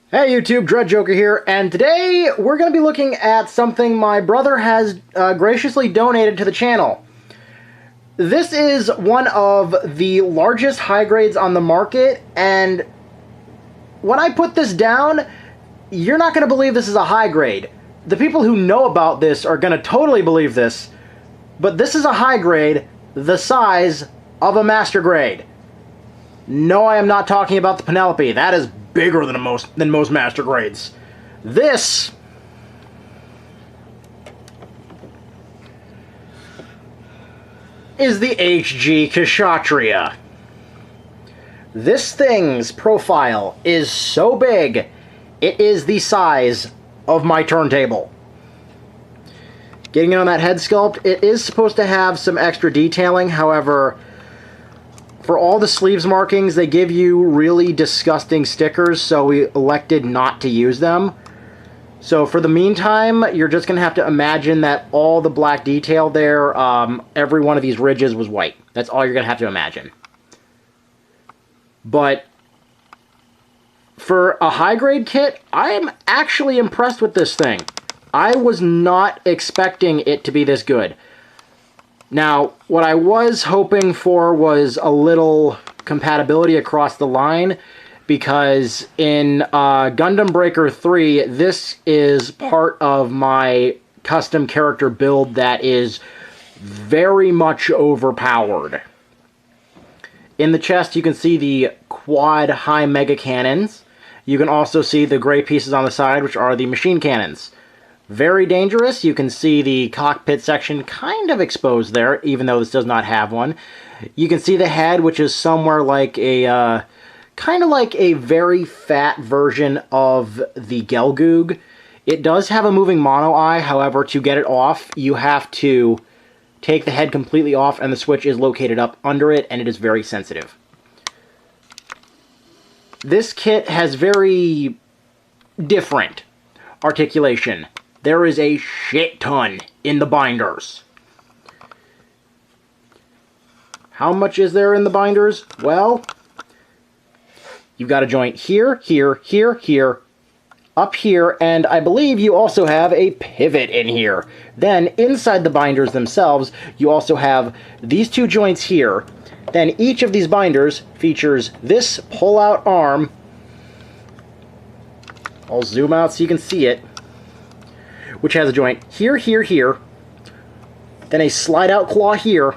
Hey YouTube, Dread Joker here, and today we're going to be looking at something my brother has graciously donated to the channel. This is one of the largest high grades on the market, and when I put this down, you're not going to believe this is a high grade. The people who know about this are going to totally believe this, but this is a high grade the size of a master grade. No, I am not talking about the Penelope. That is bigger than most master grades. This is the HG Kshatriya. This thing's profile is so big, it is the size of my turntable. Getting in on that head sculpt, it is supposed to have some extra detailing, however, for all the sleeves markings, they give you really disgusting stickers, so we elected not to use them. So for the meantime, you're just going to have to imagine that all the black detail there, every one of these ridges was white. That's all you're going to have to imagine. But for a high-grade kit, I am actually impressed with this thing. I was not expecting it to be this good. Now, what I was hoping for was a little compatibility across the line, because in Gundam Breaker 3, this is part of my custom character build that is very much overpowered. In the chest, you can see the quad high mega cannons. You can also see the gray pieces on the side, which are the machine cannons. Very dangerous. You can see the cockpit section kind of exposed there, even though this does not have one. You can see the head, which is somewhere like a, kind of like a very fat version of the Gelgoog. It does have a moving mono eye, however, to get it off, you have to take the head completely off, and the switch is located up under it, and it is very sensitive. This kit has very different articulation. There is a shit ton in the binders. How much is there in the binders? Well, you've got a joint here, here, here, here, up here, and I believe you also have a pivot in here. Then, inside the binders themselves, you also have these two joints here. Then each of these binders features this pull-out arm. I'll zoom out so you can see it. Which has a joint here, here, here, then a slide-out claw here.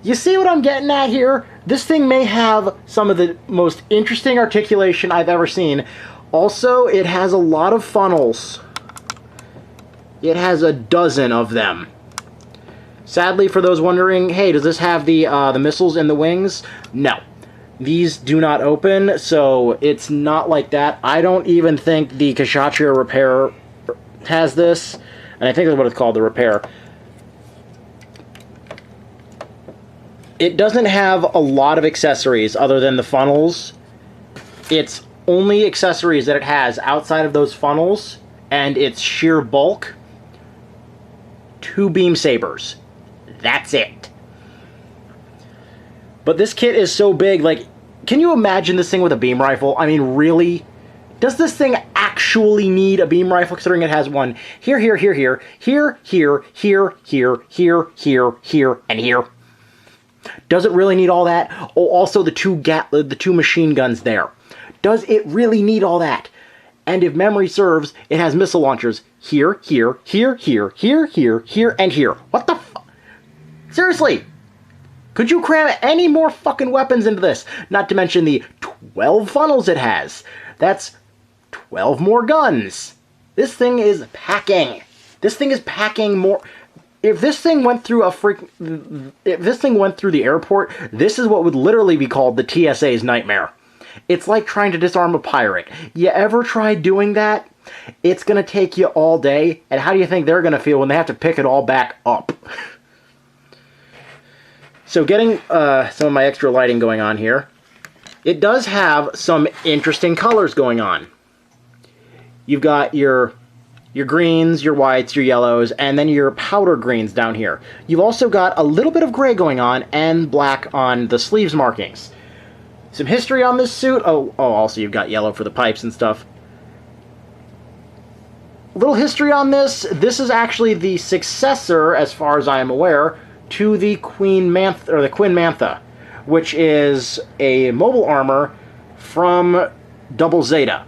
You see what I'm getting at here? This thing may have some of the most interesting articulation I've ever seen. Also, it has a lot of funnels. It has a dozen of them. Sadly, for those wondering, hey, does this have the missiles in the wings? No. These do not open, so it's not like that. I don't even think the Kshatriya repair has this, and I think that's what it's called, the repair. It doesn't have a lot of accessories other than the funnels. Its only accessories that it has outside of those funnels and its sheer bulk, 2 beam sabers. That's it. But this kit is so big, like, can you imagine this thing with a beam rifle? I mean, really? Does this thing actually need a beam rifle, considering it has one here, here, here, here, here, here, here, here, here, here, here, and here? Does it really need all that? Oh, also the two machine guns there. Does it really need all that? And if memory serves, it has missile launchers here, here, here, here, here, here, here, and here. What the fuck? Seriously? Could you cram any more fucking weapons into this? Not to mention the 12 funnels it has. That's 12 more guns. This thing is packing. This thing is packing more. If this thing went through if this thing went through the airport, this is what would literally be called the TSA's nightmare. It's like trying to disarm a pirate. You ever try doing that? It's gonna take you all day, and how do you think they're gonna feel when they have to pick it all back up? So getting some of my extra lighting going on here, it does have some interesting colors going on. You've got your greens, your whites, your yellows, and then your powder greens down here. You've also got a little bit of gray going on and black on the sleeves markings. Some history on this suit. Oh, also you've got yellow for the pipes and stuff. Little history on this. This is actually the successor, as far as I am aware, to the Queen Mantha, which is a mobile armor from Double Zeta.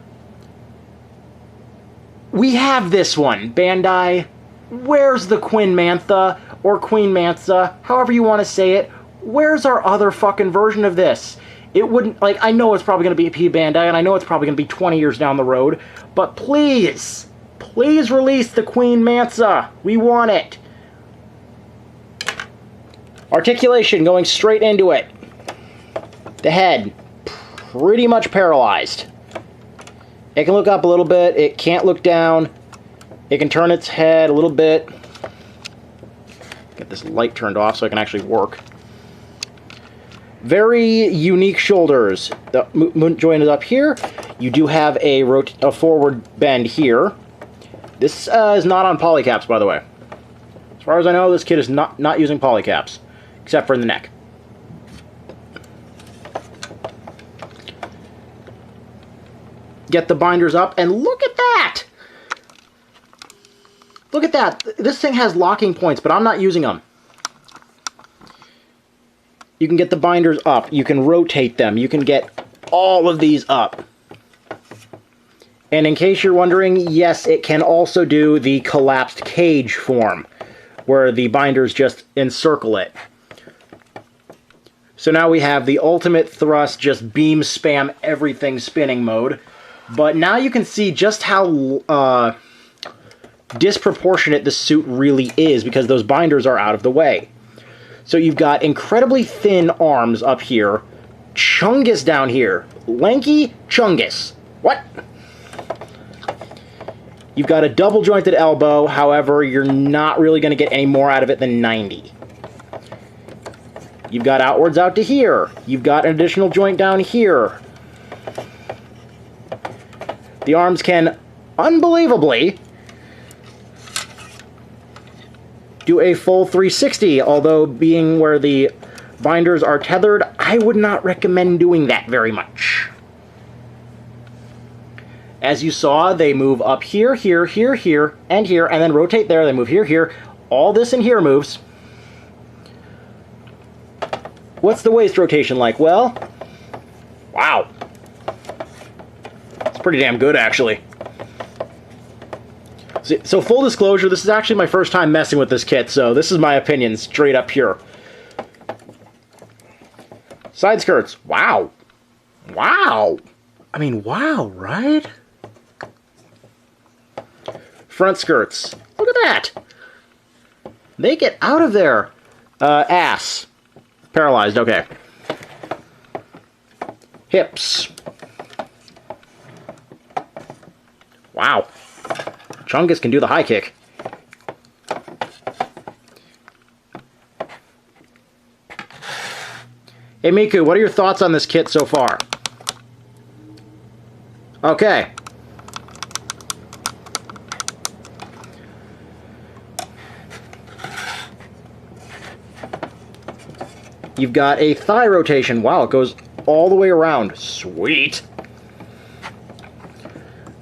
We have this one, Bandai. Where's the Queen Mantha, or Queen Mantha, however you want to say it? Where's our other fucking version of this? It wouldn't, like, I know it's probably going to be P Bandai, and I know it's probably going to be 20 years down the road, but please, please release the Queen Mantha. We want it. Articulation, going straight into it. The head, pretty much paralyzed. It can look up a little bit, it can't look down. It can turn its head a little bit. Get this light turned off so I can actually work. Very unique shoulders. The moon joint is up here. You do have a forward bend here. This is not on polycaps, by the way. As far as I know, this kit is not using polycaps, except for in the neck. Get the binders up, and look at that! Look at that. This thing has locking points, but I'm not using them. You can get the binders up. You can rotate them. You can get all of these up. And in case you're wondering, yes, it can also do the collapsed cage form, where the binders just encircle it. So now we have the ultimate thrust, just beam spam everything spinning mode. But now you can see just how disproportionate the suit really is, because those binders are out of the way. So you've got incredibly thin arms up here, Chungus down here, lanky Chungus. What? You've got a double jointed elbow, however, you're not really going to get any more out of it than 90. You've got outwards out to here. You've got an additional joint down here. The arms can, unbelievably, do a full 360, although being where the binders are tethered, I would not recommend doing that very much. As you saw, they move up here, here, here, here, and here, and then rotate there, they move here, here. All this in here moves. What's the waist rotation like? Well, wow. It's pretty damn good, actually. So full disclosure, this is actually my first time messing with this kit, so this is my opinion, straight up pure. Side skirts, wow. Wow. I mean, wow, right? Front skirts, look at that. They get out of there. Ass. Paralyzed, okay. Hips. Wow. Chungus can do the high kick. Hey Miku, what are your thoughts on this kit so far? Okay. You've got a thigh rotation. Wow, it goes all the way around. Sweet.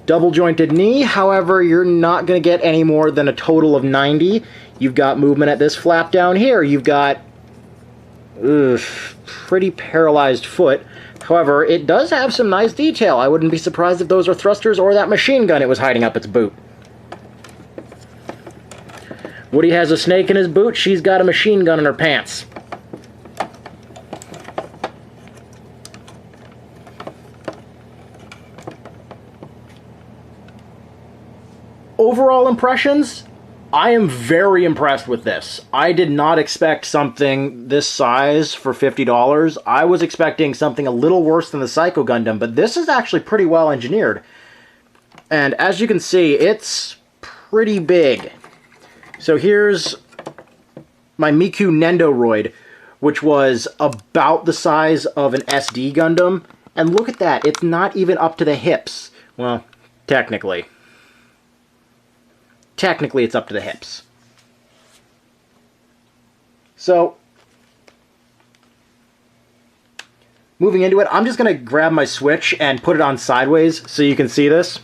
Double jointed knee, however, you're not going to get any more than a total of 90. You've got movement at this flap down here. You've got pretty paralyzed foot. However, it does have some nice detail. I wouldn't be surprised if those are thrusters or that machine gun it was hiding up its boot. Woody has a snake in his boot. She's got a machine gun in her pants. Overall impressions, I am very impressed with this. I did not expect something this size for $50. I was expecting something a little worse than the Psycho Gundam, but this is actually pretty well engineered. And as you can see, it's pretty big. So here's my Miku Nendoroid, which was about the size of an SD Gundam. And look at that, it's not even up to the hips. Well, technically. Technically, it's up to the hips. So, moving into it, I'm just going to grab my Switch and put it on sideways so you can see this.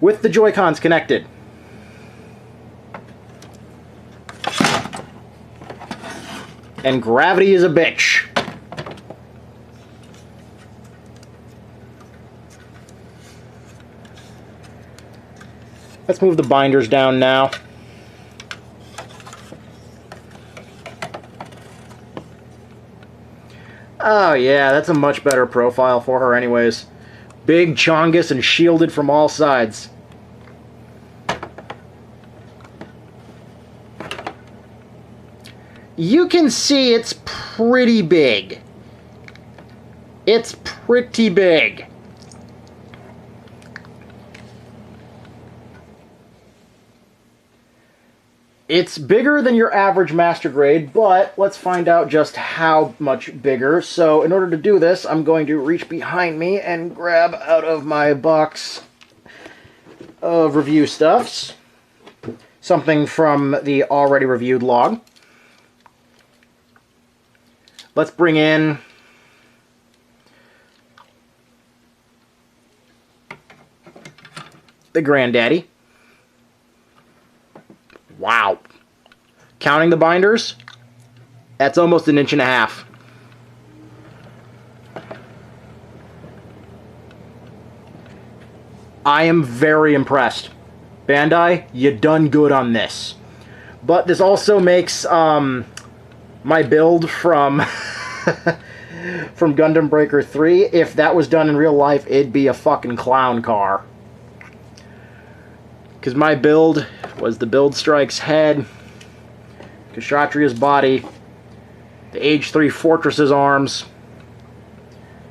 With the Joy-Cons connected. And gravity is a bitch. Let's move the binders down now. Oh yeah, that's a much better profile for her anyways. Big Chongus and shielded from all sides. You can see it's pretty big. It's pretty big. It's bigger than your average Master Grade, but let's find out just how much bigger. So in order to do this, I'm going to reach behind me and grab out of my box of review stuffs something from the already reviewed log. Let's bring in the Granddaddy. Wow. Counting the binders, that's almost 1.5 inches. I am very impressed. Bandai, you done good on this. But this also makes my build from from Gundam Breaker 3, if that was done in real life, it'd be a fucking clown car. Because my build was the Build Strike's head, Kshatriya's body, the Age 3 Fortress's arms,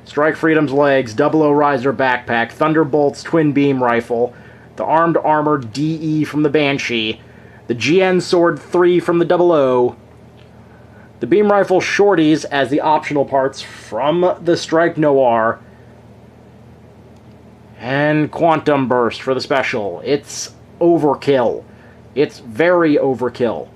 Strike Freedom's legs, 00 Riser backpack, Thunderbolt's twin beam rifle, the Armed Armor DE from the Banshee, the GN Sword 3 from the 00, the Beam Rifle Shorties as the optional parts from the Strike Noir, and Quantum Burst for the special. It's overkill. It's very overkill.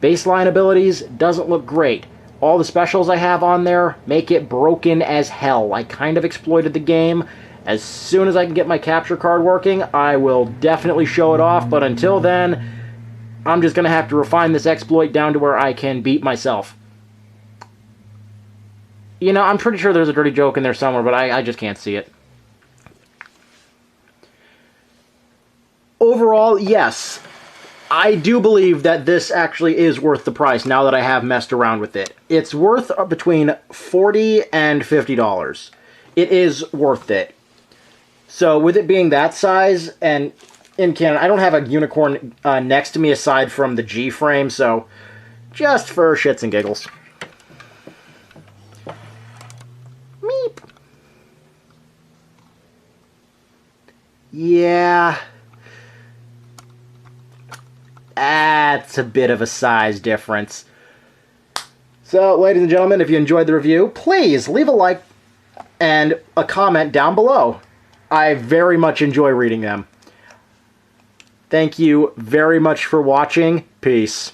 Baseline abilities doesn't look great. All the specials I have on there make it broken as hell. I kind of exploited the game. As soon as I can get my capture card working, I will definitely show it off, but until then, I'm just going to have to refine this exploit down to where I can beat myself. You know, I'm pretty sure there's a dirty joke in there somewhere, but I just can't see it. Overall, yes, I do believe that this actually is worth the price now that I have messed around with it. It's worth between $40 and $50. It is worth it. So with it being that size, and in canon, I don't have a unicorn next to me aside from the G frame, so just for shits and giggles. Meep. Yeah. That's a bit of a size difference. So, ladies and gentlemen, if you enjoyed the review, please leave a like and a comment down below. I very much enjoy reading them. Thank you very much for watching. Peace.